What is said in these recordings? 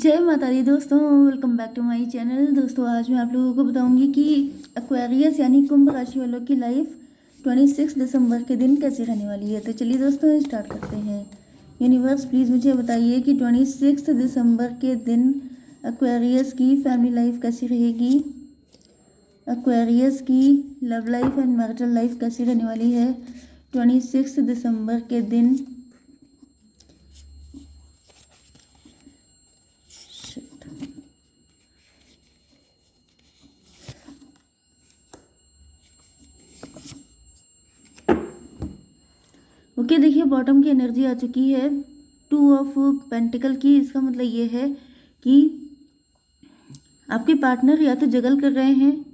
जय माता दी दोस्तों, welcome back to my channel. दोस्तों आज मैं आप लोगों को बताऊंगी कि एक्वेरियस यानी कुंभ राशि वालों की लाइफ 26 दिसंबर के दिन कैसे रहने वाली है। तो चलिए दोस्तों स्टार्ट करते हैं। यूनिवर्स प्लीज़ मुझे बताइए कि 26 दिसंबर के दिन एक्वेरियस की फैमिली लाइफ कैसी रहेगी, एक्वेरियस की love life and marital life कैसी रहने वाली है 26 दिसंबर के दिन। ओके देखिए, बॉटम की एनर्जी आ चुकी है, 2 ऑफ पेंटिकल की। इसका मतलब ये है कि आपके पार्टनर या तो जगल कर रहे हैं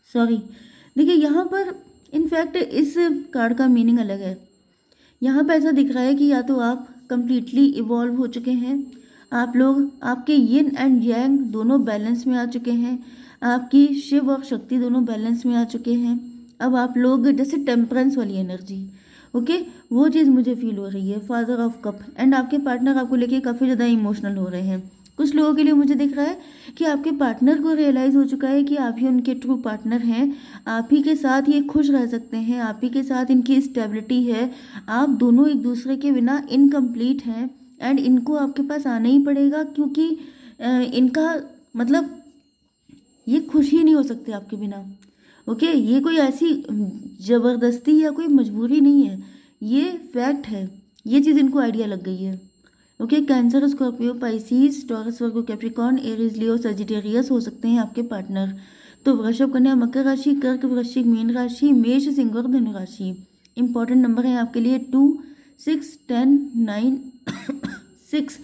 सॉरी। देखिए यहाँ पर इनफैक्ट इस कार्ड का मीनिंग अलग है। यहाँ पर ऐसा दिख रहा है कि या तो आप कंप्लीटली इवॉल्व हो चुके हैं, आप लोग, आपके यिन एंड यांग दोनों बैलेंस में आ चुके हैं, आपकी शिव और शक्ति दोनों बैलेंस में आ चुके हैं। अब आप लोग जैसे टेम्परेंस वाली एनर्जी, ओके, वो चीज़ मुझे फील हो रही है। फादर ऑफ कप एंड आपके पार्टनर आपको लेके काफ़ी ज़्यादा इमोशनल हो रहे हैं। कुछ लोगों के लिए मुझे दिख रहा है कि आपके पार्टनर को रियलाइज़ हो चुका है कि आप ही उनके ट्रू पार्टनर हैं, आप ही के साथ ये खुश रह सकते हैं, आप ही के साथ इनकी स्टेबिलिटी है, आप दोनों एक दूसरे के बिना इनकम्प्लीट हैं एंड इनको आपके पास आना ही पड़ेगा क्योंकि इनका मतलब ये खुश ही नहीं हो सकते आपके बिना। ओके ये कोई ऐसी ज़बरदस्ती या कोई मजबूरी नहीं है, ये फैक्ट है, ये चीज़ इनको आइडिया लग गई है। Okay Cancer, Scorpio, Pisces, Taurus, Virgo, Capricorn, Aries, Leo, Sagittarius हो सकते हैं आपके पार्टनर। तो वृषभ, कन्या, मकर राशि, कर्क, वृश्चिक, मीन राशि, मेष, सिंह और धनु राशि। इंपॉर्टेंट नंबर है आपके लिए 2, 6, 10, 9, 6,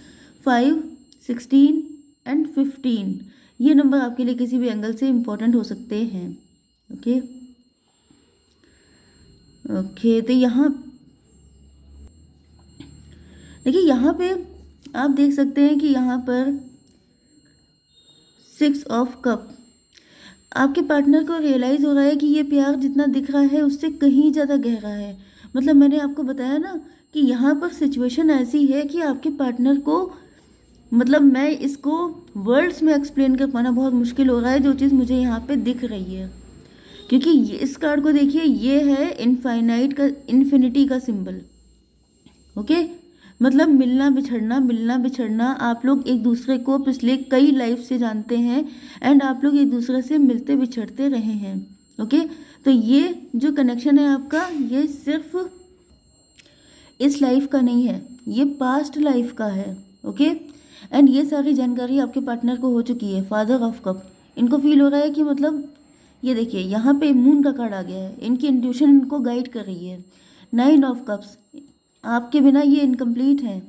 5, 16 एंड 15। ये नंबर आपके लिए किसी भी एंगल से इम्पोर्टेंट हो सकते हैं। ओके ओके तो यहाँ देखिए, यहाँ पे आप देख सकते हैं कि यहाँ पर 6 ऑफ कप, आपके पार्टनर को रियलाइज़ हो रहा है कि ये प्यार जितना दिख रहा है उससे कहीं ज़्यादा गहरा है। मतलब मैंने आपको बताया ना कि यहाँ पर सिचुएशन ऐसी है कि आपके पार्टनर को, मतलब मैं इसको वर्ड्स में एक्सप्लेन कर पाना बहुत मुश्किल हो रहा है, जो चीज़ मुझे यहाँ पे दिख रही है। क्योंकि इस कार्ड को देखिए, ये है इनफाइनाइट का, इन्फिनिटी का सिंबल। ओके मतलब मिलना बिछड़ना, आप लोग एक दूसरे को पिछले कई लाइफ से जानते हैं एंड आप लोग एक दूसरे से मिलते बिछड़ते रहे हैं। ओके तो ये जो कनेक्शन है आपका, ये सिर्फ इस लाइफ का नहीं है, ये पास्ट लाइफ का है। ओके एंड ये सारी जानकारी आपके पार्टनर को हो चुकी है। फादर ऑफ कप, इनको फील हो रहा है कि मतलब ये देखिए यहाँ पे मून का कार्ड आ गया है, इनकी इंट्यूशन इनको गाइड कर रही है। 9 ऑफ कप्स, आपके बिना ये इनकम्प्लीट हैं।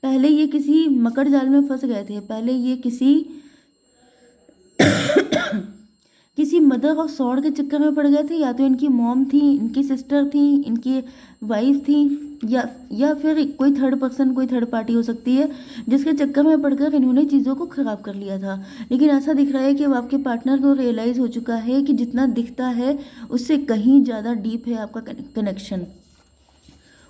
पहले ये किसी मकड़ जाल में फंस गए थे, पहले ये किसी किसी मदर और सॉर्ड के चक्कर में पड़ गए थे। या तो इनकी मॉम थी, इनकी सिस्टर थी, इनकी वाइफ थी, या फिर कोई थर्ड पर्सन, कोई थर्ड पार्टी हो सकती है जिसके चक्कर में पड़कर इन्होंने चीज़ों को ख़राब कर लिया था। लेकिन ऐसा दिख रहा है कि अब आपके पार्टनर को रियलाइज़ हो चुका है कि जितना दिखता है उससे कहीं ज़्यादा डीप है आपका कनेक्शन।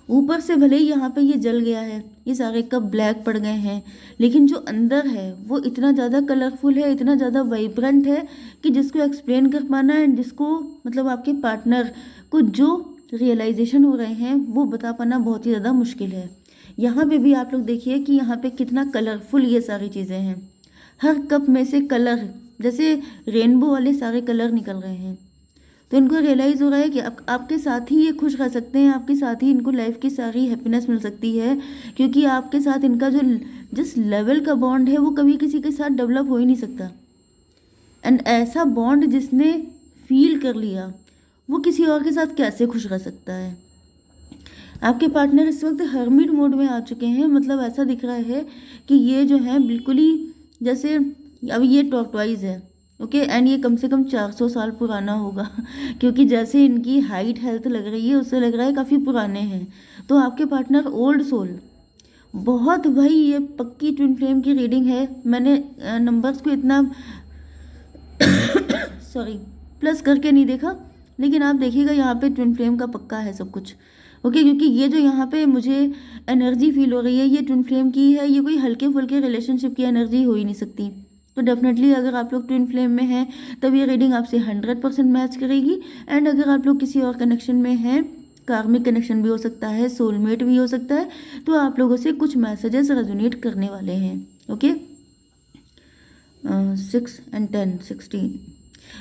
ऊपर से भले ही यहाँ पे ये जल गया है, ये सारे कप ब्लैक पड़ गए हैं, लेकिन जो अंदर है वो इतना ज़्यादा कलरफुल है, इतना ज़्यादा वाइब्रेंट है कि जिसको एक्सप्लेन कर पाना एंड जिसको मतलब आपके पार्टनर को जो रियलाइजेशन हो रहे हैं वो बता पाना बहुत ही ज़्यादा मुश्किल है। यहाँ पे भी आप लोग देखिए कि यहाँ पे कितना कलरफुल ये सारी चीज़ें हैं। हर कप में से कलर, जैसे रेनबो वाले सारे कलर निकल रहे हैं। तो इनको रियलाइज़ हो रहा है कि आपके साथ ही ये खुश रह सकते हैं, आपके साथ ही इनको लाइफ की सारी हैप्पीनेस मिल सकती है, क्योंकि आपके साथ इनका जो जिस लेवल का बॉन्ड है वो कभी किसी के साथ डेवलप हो ही नहीं सकता। एंड ऐसा बॉन्ड जिसने फील कर लिया वो किसी और के साथ कैसे खुश रह सकता है। आपके पार्टनर इस वक्त हर्मिट मोड में आ चुके हैं। मतलब ऐसा दिख रहा है कि ये जो है बिल्कुल ही जैसे, अब ये टॉर्टवाइज है। ओके एंड ये कम से कम 400 साल पुराना होगा क्योंकि जैसे इनकी हाइट हेल्थ लग रही है उससे लग रहा है काफ़ी पुराने हैं। तो आपके पार्टनर ओल्ड सोल बहुत, भाई ये पक्की ट्विन फ्लेम की रीडिंग है। मैंने नंबर्स को इतना सॉरी प्लस करके नहीं देखा, लेकिन आप देखिएगा यहाँ पे ट्विन फ्लेम का पक्का है सब कुछ। ओके क्योंकि ये जो यहाँ पे मुझे एनर्जी फील हो रही है ये ट्विन फ्लेम की है, ये कोई हल्के फुल्के रिलेशनशिप की एनर्जी हो ही नहीं सकती। तो डेफिनेटली अगर आप लोग ट्विन फ्लेम में हैं तब ये रीडिंग आपसे 100% मैच करेगी। एंड अगर आप लोग किसी और कनेक्शन में हैं, कार्मिक कनेक्शन भी हो सकता है, सोलमेट भी हो सकता है, तो आप लोगों से कुछ मैसेजेस रेजोनेट करने वाले हैं। ओके, 6 and 10, 16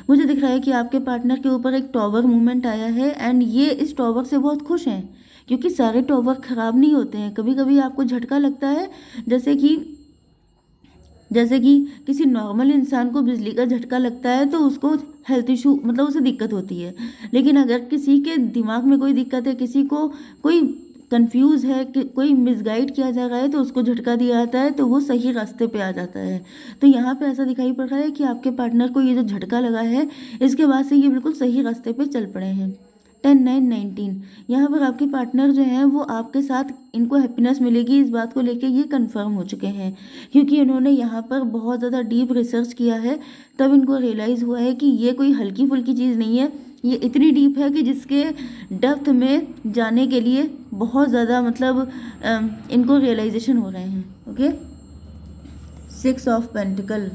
मुझे दिख रहा है कि आपके पार्टनर के ऊपर एक टॉवर मूवमेंट आया है एंड ये इस टॉवर से बहुत खुश हैं, क्योंकि सारे टॉवर खराब नहीं होते हैं। कभी कभी आपको झटका लगता है, जैसे कि किसी नॉर्मल इंसान को बिजली का झटका लगता है तो उसको हेल्थ इशू मतलब उसे दिक्कत होती है। लेकिन अगर किसी के दिमाग में कोई दिक्कत है, किसी को कोई कंफ्यूज है कि कोई मिसगाइड किया जा रहा है, तो उसको झटका दिया जाता है तो वो सही रास्ते पे आ जाता है। तो यहाँ पे ऐसा दिखाई पड़ रहा है कि आपके पार्टनर को ये जो झटका लगा है इसके बाद से ये बिल्कुल सही रास्ते पे चल पड़े हैं। 10, 9, 19 यहाँ पर आपके पार्टनर जो हैं वो आपके साथ, इनको हैप्पीनेस मिलेगी इस बात को लेके ये कंफर्म हो चुके हैं, क्योंकि इन्होंने यहाँ पर बहुत ज़्यादा डीप रिसर्च किया है। तब इनको रियलाइज़ हुआ है कि ये कोई हल्की फुल्की चीज़ नहीं है, ये इतनी डीप है कि जिसके डेप्थ में जाने के लिए बहुत ज़्यादा मतलब इनको रियलाइजेशन हो रहे हैं। ओके, 6 ऑफ पेंटिकल,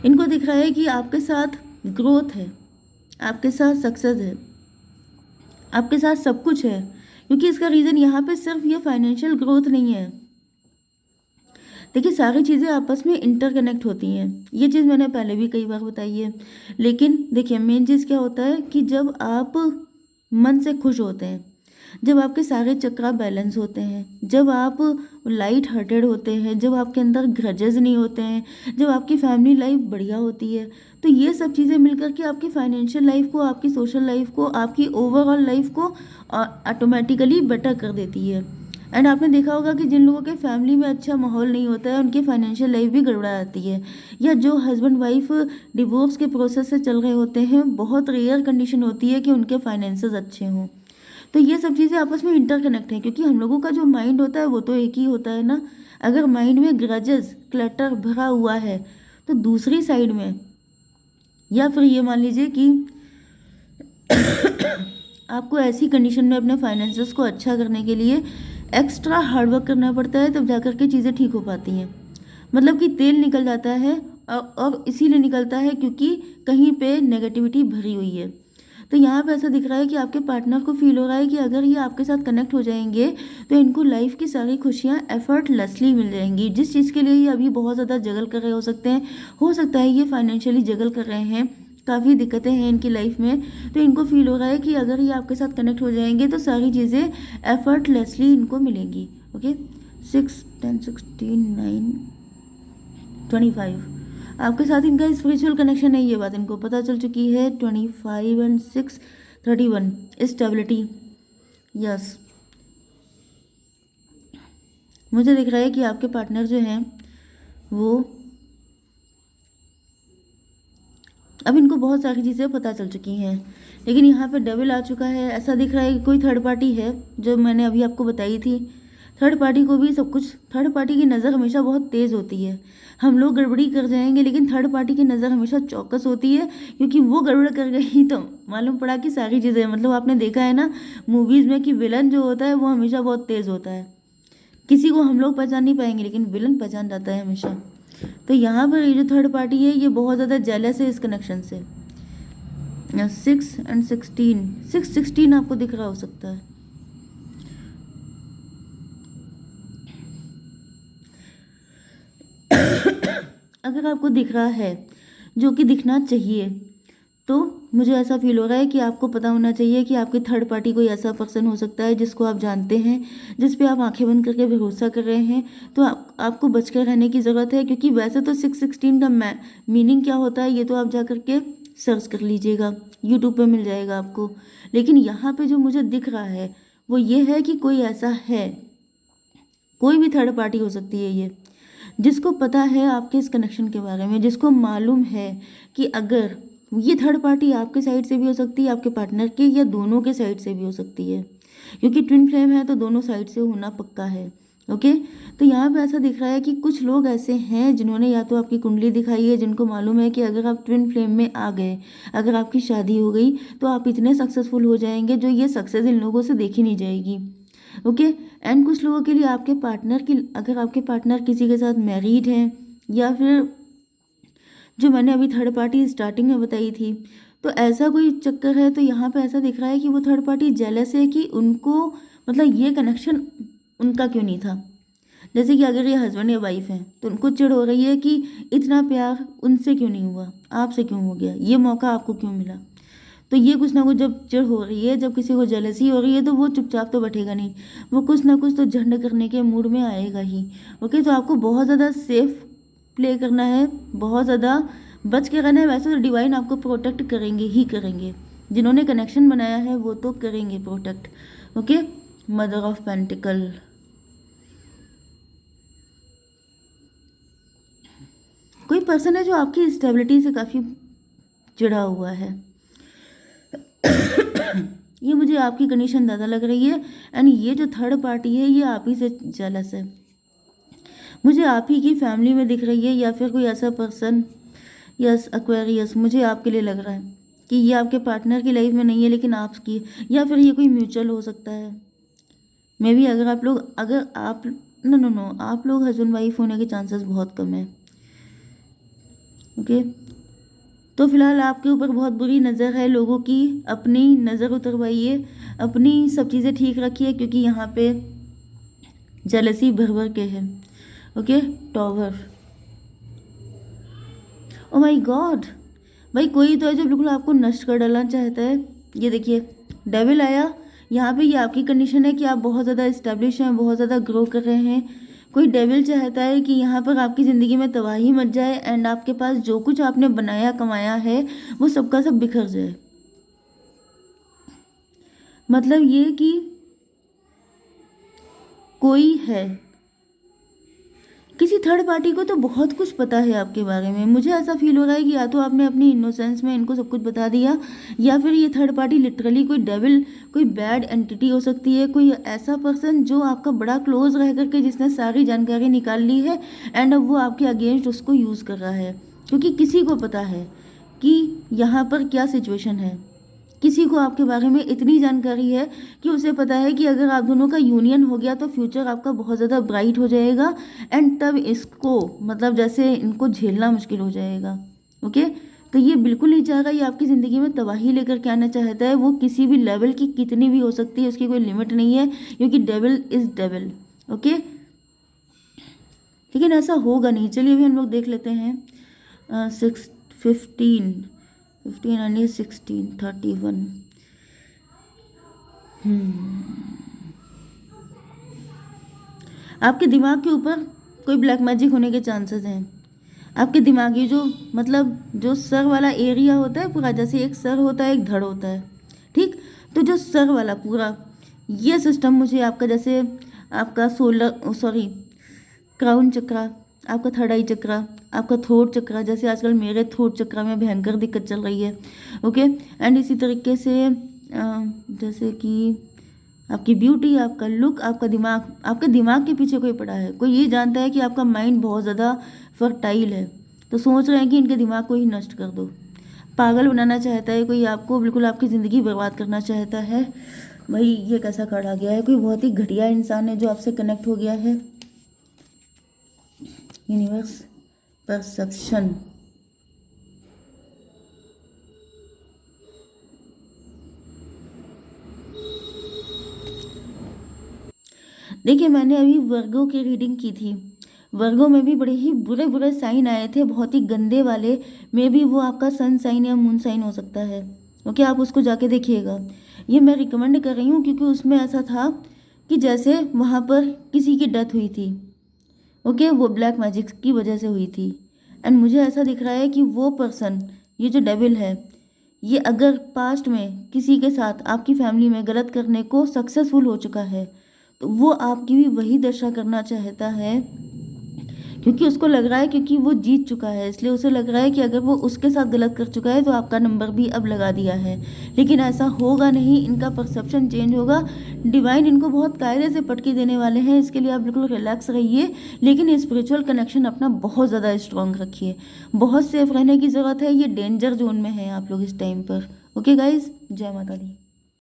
इनको दिख रहा है कि आपके साथ ग्रोथ है, आपके साथ सक्सेस है, आपके साथ सब कुछ है। क्योंकि इसका रीज़न यहाँ पे सिर्फ ये फाइनेंशियल ग्रोथ नहीं है। देखिए सारी चीज़ें आपस में इंटरकनेक्ट होती हैं, ये चीज़ मैंने पहले भी कई बार बताई है। लेकिन देखिए मेन चीज़ क्या होता है कि जब आप मन से खुश होते हैं, जब आपके सारे चक्र बैलेंस होते हैं, जब आप लाइट हार्टेड होते हैं, जब आपके अंदर ग्रजेस नहीं होते हैं, जब आपकी फैमिली लाइफ बढ़िया होती है, तो ये सब चीज़ें मिलकर के आपकी फाइनेंशियल लाइफ को, आपकी सोशल लाइफ को, आपकी ओवरऑल लाइफ को ऑटोमेटिकली बेटर कर देती है। एंड आपने देखा होगा कि जिन लोगों के फैमिली में अच्छा माहौल नहीं होता है उनकी फाइनेंशियल लाइफ भी गड़बड़ा जाती है, या जो हस्बैंड वाइफ डिवोर्स के प्रोसेस से चल रहे होते हैं, बहुत रेयर कंडीशन होती है कि उनके फाइनेंसेस अच्छे हों। तो ये सब चीज़ें आपस में इंटरकनेक्ट हैं, क्योंकि हम लोगों का जो माइंड होता है वो तो एक ही होता है ना। अगर माइंड में ग्रजेस क्लटर भरा हुआ है तो दूसरी साइड में, या फिर ये मान लीजिए कि आपको ऐसी कंडीशन में अपने फाइनेंसेस को अच्छा करने के लिए एक्स्ट्रा हार्डवर्क करना पड़ता है, तब जाकर के चीज़ें ठीक हो पाती हैं। मतलब कि तेल निकल जाता है और इसीलिए निकलता है क्योंकि कहीं पे नेगेटिविटी भरी हुई है। तो यहाँ पे ऐसा दिख रहा है कि आपके पार्टनर को फील हो रहा है कि अगर ये आपके साथ कनेक्ट हो जाएंगे तो इनको लाइफ की सारी खुशियाँ एफर्टलेसली मिल जाएंगी। जिस चीज़ के लिए ये अभी बहुत ज़्यादा जगल कर रहे हो सकता है ये फाइनेंशियली जगल कर रहे हैं, काफ़ी दिक्कतें हैं इनकी लाइफ में, तो इनको फील हो रहा है कि अगर ये आपके साथ कनेक्ट हो जाएंगे तो सारी चीज़ें एफर्टलेसली इनको मिलेंगी। ओके, 6, 10, 16, 9, 25 आपके साथ इनका स्पिरिचुअल कनेक्शन है, ये बात इनको पता चल चुकी है। 25 and 6, 31 स्टेबिलिटी। यस, मुझे दिख रहा है कि आपके पार्टनर जो हैं वो अब इनको बहुत सारी चीज़ें पता चल चुकी हैं, लेकिन यहाँ पे डबल आ चुका है। ऐसा दिख रहा है कि कोई थर्ड पार्टी है, जो मैंने अभी आपको बताई थी। थर्ड पार्टी को भी सब कुछ, थर्ड पार्टी की नज़र हमेशा बहुत तेज़ होती है। हम लोग गड़बड़ी कर जाएंगे लेकिन थर्ड पार्टी की नज़र हमेशा चौकस होती है, क्योंकि वो गड़बड़ कर गई तो मालूम पड़ा कि सारी चीज़ें, मतलब आपने देखा है ना मूवीज़ में कि विलन जो होता है वो हमेशा बहुत तेज़ होता है। किसी को हम लोग पहचान नहीं पाएंगे लेकिन विलन पहचान जाता है हमेशा। तो यहाँ पर ये जो थर्ड पार्टी है ये बहुत ज़्यादा जेलस है इस कनेक्शन से। 6 and 16, 6, 16 आपको दिख रहा हो सकता है। अगर आपको दिख रहा है, जो कि दिखना चाहिए, तो मुझे ऐसा फील हो रहा है कि आपको पता होना चाहिए कि आपकी थर्ड पार्टी कोई ऐसा पर्सन हो सकता है जिसको आप जानते हैं, जिस पे आप आंखें बंद करके भरोसा कर रहे हैं। तो आपको बचकर रहने की ज़रूरत है, क्योंकि वैसे तो 616 का मीनिंग क्या होता है ये तो आप जा करके सर्च कर लीजिएगा, यूट्यूब पे मिल जाएगा आपको। लेकिन यहाँ पे जो मुझे दिख रहा है वो ये है कि कोई ऐसा है, कोई भी थर्ड पार्टी हो सकती है ये, जिसको पता है आपके इस कनेक्शन के बारे में, जिसको मालूम है कि अगर ये थर्ड पार्टी आपके साइड से भी हो सकती है, आपके पार्टनर के, या दोनों के साइड से भी हो सकती है, क्योंकि ट्विन फ्लेम है तो दोनों साइड से होना पक्का है। ओके, तो यहाँ पे ऐसा दिख रहा है कि कुछ लोग ऐसे हैं जिन्होंने या तो आपकी कुंडली दिखाई है, जिनको मालूम है कि अगर आप ट्विन फ्लेम में आ गए, अगर आपकी शादी हो गई तो आप इतने सक्सेसफुल हो जाएंगे जो ये सक्सेस इन लोगों से देखी नहीं जाएगी। ओके। एंड कुछ लोगों के लिए आपके पार्टनर की, अगर आपके पार्टनर किसी के साथ मैरिड हैं, या फिर जो मैंने अभी थर्ड पार्टी स्टार्टिंग में बताई थी, तो ऐसा कोई चक्कर है, तो यहाँ पे ऐसा दिख रहा है कि वो थर्ड पार्टी जेलस है कि उनको, मतलब ये कनेक्शन उनका क्यों नहीं था। जैसे कि अगर ये हस्बैंड या वाइफ हैं तो उनको चिढ़ हो रही है कि इतना प्यार उनसे क्यों नहीं हुआ, आपसे क्यों हो गया, ये मौका आपको क्यों मिला। तो ये कुछ ना कुछ जब चिढ़ हो रही है, जब किसी को जेलसी हो रही है, तो वो चुपचाप तो बैठेगा नहीं, वो कुछ ना कुछ तो झंड करने के मूड में आएगा ही। ओके, तो आपको बहुत ज़्यादा सेफ प्ले करना है, बहुत ज़्यादा बच के रहना है। वैसे तो डिवाइन आपको प्रोटेक्ट करेंगे ही करेंगे, जिन्होंने कनेक्शन बनाया है वो तो करेंगे protect. Okay, mother of pentacle, कोई पर्सन है जो आपकी स्टेबिलिटी से काफ़ी चिढ़ा हुआ है। ये मुझे आपकी कंडीशन ज़्यादा लग रही है। एंड ये जो थर्ड पार्टी है ये आप ही से जेलस है, मुझे आप ही की फैमिली में दिख रही है, या फिर कोई ऐसा पर्सन, यस एक्वेरियस, मुझे आपके लिए लग रहा है कि ये आपके पार्टनर की लाइफ में नहीं है लेकिन आपकी, या फिर ये कोई म्यूचुअल हो सकता है। मे बी अगर आप लोग, अगर आप, नो आप लोग हस्बैंड वाइफ होने के चांसेस बहुत कम है। ओके, तो फिलहाल आपके ऊपर बहुत बुरी नज़र है लोगों की, अपनी नज़र उतरवाइए, अपनी सब चीज़ें ठीक रखिए, क्योंकि यहाँ पे जेलसी भर भर के है। Okay, tower, oh my God, भाई कोई तो है जो बिल्कुल आपको नष्ट कर डालना चाहता है। ये देखिए डेविल आया यहाँ पे, ये आपकी कंडीशन है कि आप बहुत ज़्यादा इस्टेब्लिश हैं, बहुत ज़्यादा ग्रो कर रहे हैं। कोई डेविल चाहता है कि यहाँ पर आपकी ज़िंदगी में तबाही मच जाए, एंड आपके पास जो कुछ आपने बनाया कमाया है वो सबका सब बिखर जाए। मतलब ये कि कोई है, किसी थर्ड पार्टी को तो बहुत कुछ पता है आपके बारे में। मुझे ऐसा फील हो रहा है कि या तो आपने अपनी इनोसेंस में इनको सब कुछ बता दिया, या फिर ये थर्ड पार्टी लिटरली कोई डेविल, कोई बैड एंटिटी हो सकती है, कोई ऐसा पर्सन जो आपका बड़ा क्लोज रह करके जिसने सारी जानकारी निकाल ली है, एंड अब वो आपके अगेंस्ट उसको यूज़ कर रहा है, क्योंकि किसी को पता है कि यहाँ पर क्या सिचुएशन है। किसी को आपके बारे में इतनी जानकारी है कि उसे पता है कि अगर आप दोनों का यूनियन हो गया तो फ्यूचर आपका बहुत ज़्यादा ब्राइट हो जाएगा, एंड तब इसको, मतलब जैसे इनको झेलना मुश्किल हो जाएगा। ओके, तो ये बिल्कुल नहीं चाह रहा, ये आपकी ज़िंदगी में तबाही लेकर के आना चाहता है। वो किसी भी लेवल की कितनी भी हो सकती है, उसकी कोई लिमिट नहीं है, क्योंकि डेविल इज़ डेविल। ओके, लेकिन ऐसा होगा नहीं। चलिए अभी हम लोग देख लेते हैं 15 and 16 31। आपके दिमाग के ऊपर कोई ब्लैक मैजिक होने के चांसेस हैं। आपके दिमागी जो, मतलब जो सर वाला एरिया होता है पूरा, जैसे एक सर होता है एक धड़ होता है, ठीक, तो जो सर वाला पूरा ये सिस्टम मुझे आपका, जैसे आपका क्राउन चक्रा, आपका थर्ड आई चक्रा, आपका थ्रोट चक्रा, जैसे आजकल मेरे थ्रोट चक्रा में भयंकर दिक्कत चल रही है। ओके, एंड इसी तरीके से जैसे कि आपकी ब्यूटी, आपका लुक, आपका दिमाग, आपके दिमाग के पीछे कोई पड़ा है। कोई ये जानता है कि आपका माइंड बहुत ज़्यादा फर्टाइल है, तो सोच रहे हैं कि इनके दिमाग को ही नष्ट कर दो। पागल बनाना चाहता है कोई आपको, बिल्कुल आपकी ज़िंदगी बर्बाद करना चाहता है। भाई ये कैसा कार्ड आ गया है, कोई बहुत ही घटिया इंसान है जो आपसे कनेक्ट हो गया है। यूनिवर्स, परसेप्शन, देखिए मैंने अभी वर्गो की रीडिंग की थी, वर्गो में भी बड़े ही बुरे बुरे साइन आए थे, बहुत ही गंदे वाले। मे बी वो आपका सन साइन या मून साइन हो सकता है। ओके, आप उसको जाके देखिएगा। ये मैं रिकमेंड कर रही हूँ क्योंकि उसमें ऐसा था कि जैसे वहाँ पर किसी की डेथ हुई थी। ओके, वो ब्लैक मैजिक की वजह से हुई थी। एंड मुझे ऐसा दिख रहा है कि वो पर्सन, ये जो डेविल है, ये अगर पास्ट में किसी के साथ आपकी फैमिली में गलत करने को सक्सेसफुल हो चुका है, तो वो आपकी भी वही दशा करना चाहता है, क्योंकि उसको लग रहा है, क्योंकि वो जीत चुका है, इसलिए उसे लग रहा है कि अगर वो उसके साथ गलत कर चुका है तो आपका नंबर भी अब लगा दिया है। लेकिन ऐसा होगा नहीं, इनका परसेप्शन चेंज होगा। डिवाइन इनको बहुत कायदे से पटकी देने वाले हैं, इसके लिए आप बिल्कुल रिलैक्स रहिए, लेकिन स्पिरिचुअल कनेक्शन अपना बहुत ज़्यादा स्ट्रॉन्ग रखिए। बहुत सेफ रहने की ज़रूरत है, ये डेंजर जोन में है आप लोग इस टाइम पर। ओके गाइज, जय माता दी।